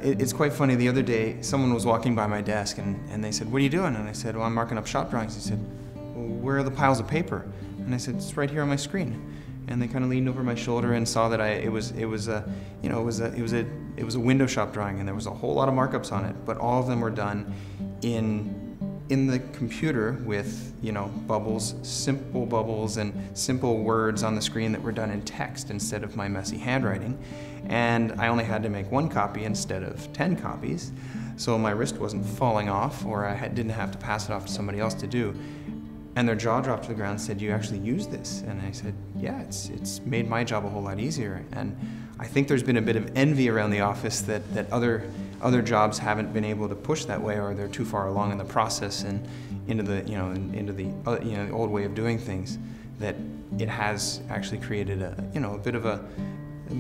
It's quite funny. The other day, someone was walking by my desk and they said, "What are you doing?" And I said, "Well, I'm marking up shop drawings." He said, "Well, where are the piles of paper?" And I said, "It's right here on my screen." And they kind of leaned over my shoulder and saw that it was a window shop drawing, and there was a whole lot of markups on it, but all of them were done in the computer with, bubbles, simple bubbles and simple words on the screen that were done in text instead of my messy handwriting. And I only had to make one copy instead of 10 copies, so my wrist wasn't falling off, or I didn't have to pass it off to somebody else to do. And their jaw dropped to the ground and said, "You actually use this?" And I said, "Yeah, it's made my job a whole lot easier." And I think there's been a bit of envy around the office that other jobs haven't been able to push that way, or they're too far along in the process and into the old way of doing things. That it has actually created a bit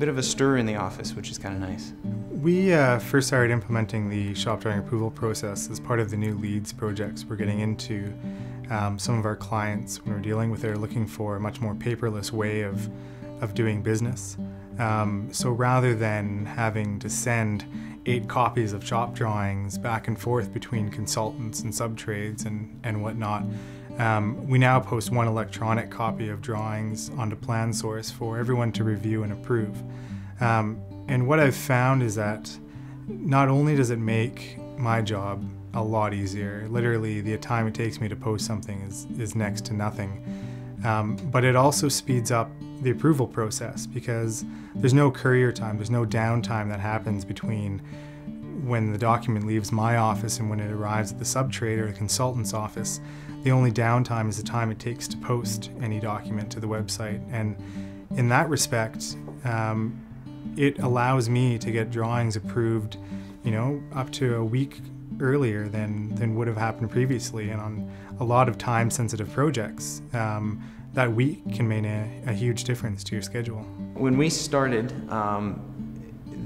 of a stir in the office, which is kind of nice. We first started implementing the shop drawing approval process as part of the new leads projects we're getting into. Some of our clients, when we're dealing with, are looking for a much more paperless way of doing business. So rather than having to send 8 copies of shop drawings back and forth between consultants and subtrades and whatnot, we now post one electronic copy of drawings onto PlanSource for everyone to review and approve. And what I've found is that not only does it make my job a lot easier, literally the time it takes me to post something is next to nothing, but it also speeds up the approval process, because there's no courier time, there's no downtime that happens between when the document leaves my office and when it arrives at the subtrade or the consultant's office. The only downtime is the time it takes to post any document to the website, and in that respect, it allows me to get drawings approved, up to a week earlier than would have happened previously. And on a lot of time-sensitive projects, that week can make a huge difference to your schedule. When we started,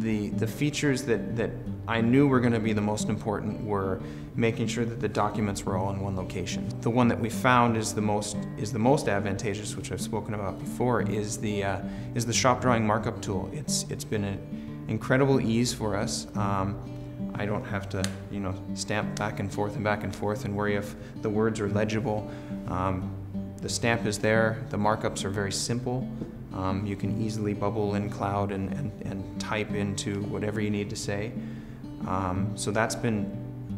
the features that I knew were going to be the most important were making sure that the documents were all in one location. The one that we found is the most advantageous, which I've spoken about before, is the shop drawing markup tool. It's been an incredible ease for us. I don't have to, stamp back and forth and worry if the words are legible. The stamp is there. The markups are very simple. You can easily bubble in Cloud and type into whatever you need to say. So that's been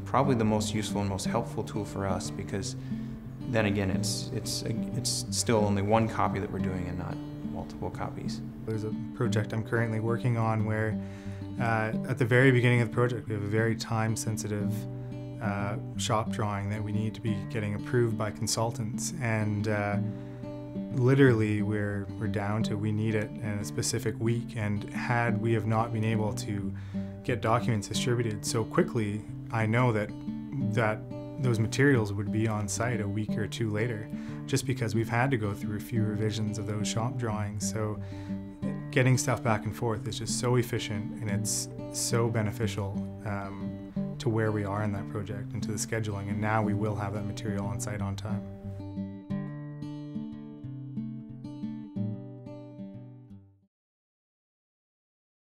probably the most useful and most helpful tool for us, because then again, it's still only one copy that we're doing and not multiple copies. There's a project I'm currently working on where at the very beginning of the project, we have a very time-sensitive shop drawing that we need to be getting approved by consultants, and literally we're down to we need it in a specific week, and had we have not been able to get documents distributed so quickly, I know that those materials would be on site a week or two later, just because we've had to go through a few revisions of those shop drawings. So getting stuff back and forth is just so efficient, and it's so beneficial to where we are in that project and to the scheduling, and now we will have that material on site on time.